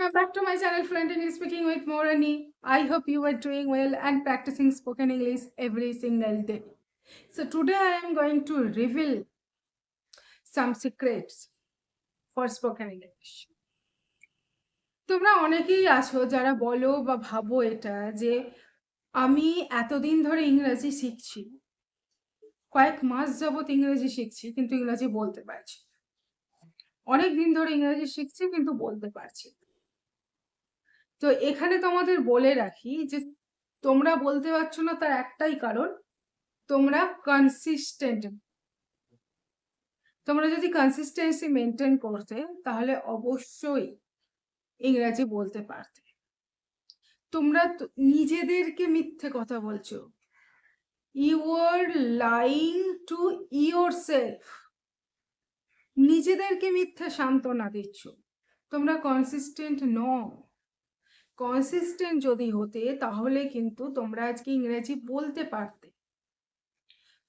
welcome back to my channel Fluent English Speaking with Morani. I hope you are doing well and practicing spoken English every single day. So today I am going to reveal some secrets for spoken English. তোমরা অনেকেই আছো যারা বলো বা ভাবো এটা যে আমি এতদিন ধরে ইংরেজি শিখছি, কয়েক মাস যাবত ইংরেজি শিখছি কিন্তু ইংরেজি বলতে পারছি, অনেক দিন ধরে ইংরেজি শিখছি কিন্তু বলতে পারছি। তো এখানে তোমাদের বলে রাখি যে তোমরা বলতে পারছো না তার একটাই কারণ, তোমরা কনসিস্টেন্ট। তোমরা যদি কনসিস্টেন্সি মেনটেন করতে তাহলে অবশ্যই ইংরেজি বলতে পারতে। তোমরা নিজেদেরকে মিথ্যে কথা বলছো। You are lying to yourself. নিজেদেরকে মিথ্যে সান্ত্বনা দিচ্ছ। তোমরা কনসিস্টেন্ট নও। কনসিস্টেন্ট যদি হতে তাহলে কিন্তু তোমরা আজকে ইংরেজি বলতে পারতে।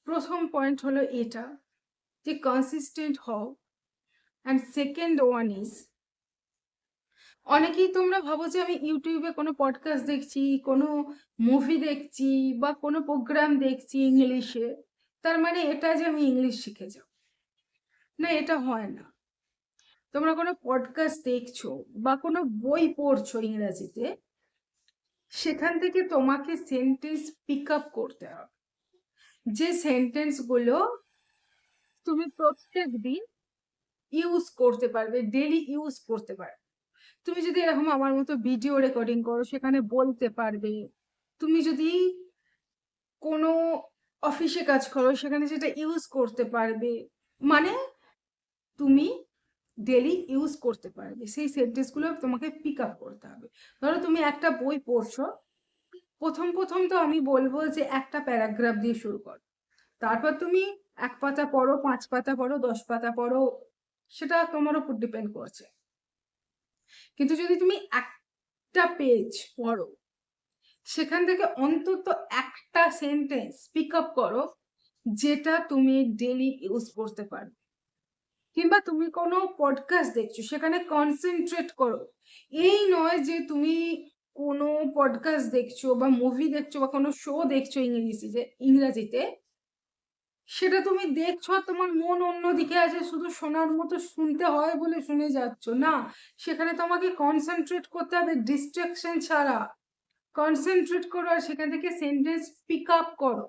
প্রথম পয়েন্ট হলো এটা যে কনসিস্টেন্ট হও। অ্যান্ড সেকেন্ড ওয়ান ইজ, অনেকেই তোমরা ভাবো যে আমি ইউটিউবে কোনো পডকাস্ট দেখছি, কোনো মুভি দেখছি বা কোনো প্রোগ্রাম দেখছি ইংলিশে, তার মানে এটা যে আমি ইংলিশ শিখে যাব। না, এটা হয় না। তোমরা কোনো পডকাস্ট দেখছো বা কোনো বই পড়ছো ইংরেজিতে, সেখান থেকে তোমাকে সেন্টেন্স পিক আপ করতে হবে। যে সেন্টেন্সগুলো তুমি প্রত্যেক দিন ইউজ করতে পারবে, ডেলি ইউজ করতে পারবে। তুমি যদি এরকম আমার মতো ভিডিও রেকর্ডিং করো, সেখানে বলতে পারবে। তুমি যদি কোনো অফিসে কাজ করো, সেখানে সেটা ইউজ করতে পারবে। মানে তুমি ডেলি ইউজ করতে পারবে। সেই সেন্টেন্সগুলো তোমাকে পিক আপ করতে হবে। ধরো তুমি একটা বই পড়ছো, প্রথম তো আমি বলবো যে একটা প্যারাগ্রাফ দিয়ে শুরু করো। তারপর তুমি 1 পাতা পড়ো, 5 পাতা পড়ো, 10 পাতা পড়ো, সেটা তোমার উপর ডিপেন্ড করছে। কিন্তু যদি তুমি একটা পেজ পড়ো, সেখান থেকে অন্তত একটা সেন্টেন্স পিক আপ করো যেটা তুমি ডেলি ইউজ করতে পারো। কিংবা তুমি কোনো পডকাস্ট দেখছো, সেখানে কনসেন্ট্রেট করো। এই নয় যে তুমি কোনো পডকাস্ট দেখছো বা মুভি দেখছো বা কোনো শো দেখছো ইংরেজিতে, সেটা তুমি দেখছো আর তোমার মন অন্যদিকে আছে, শুধু শোনার মতো শুনতে হয় বলে শুনে যাচ্ছ না। সেখানে তোমাকে কনসেন্ট্রেট করতে হবে ডিস্ট্রাকশন ছাড়া। কনসেন্ট্রেট করো আর সেখান থেকে সেন্টেন্স পিক আপ করো,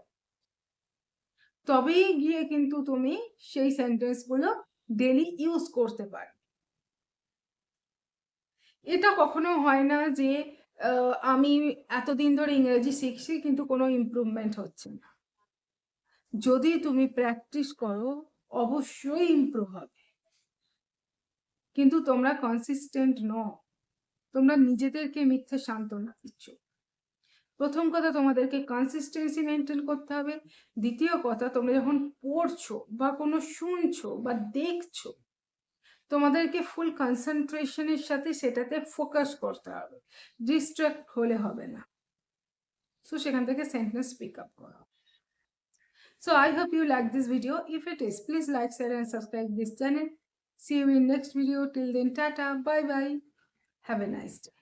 তবেই গিয়ে কিন্তু তুমি সেই সেন্টেন্সগুলো ডেলি ইউজ করতে পারো। এটা কখনো হয় না যে আমি এতদিন ধরে ইংরেজি শিখছি কিন্তু কোনো ইমপ্রুভমেন্ট হচ্ছে না। যদি তুমি প্র্যাকটিস করো অবশ্যই ইমপ্রুভ হবে। কিন্তু তোমরা কনসিস্টেন্ট নও। তোমরা নিজেদেরকে মিথ্যে সান্ত্বনা দিচ্ছ। প্রথম কথা, তোমাদেরকে কনসিস্টেন্সি মেনটেন করতে হবে। দ্বিতীয় কথা, তোমরা যখন পড়ছো বা কোনো শুনছো বা দেখছো, তোমাদেরকে ফুল কনসেন্ট্রেশনের সাথে সেটাতে ফোকাস করতে হবে। ডিস্ট্রাক্ট হলে হবে না। সো সেখান থেকে সেন্টেন্স পিক আপ করো। So I hope you like this video. If it is, please like, share and subscribe this channel. See you in next video. Till then, tata, bye bye. Have a nice day.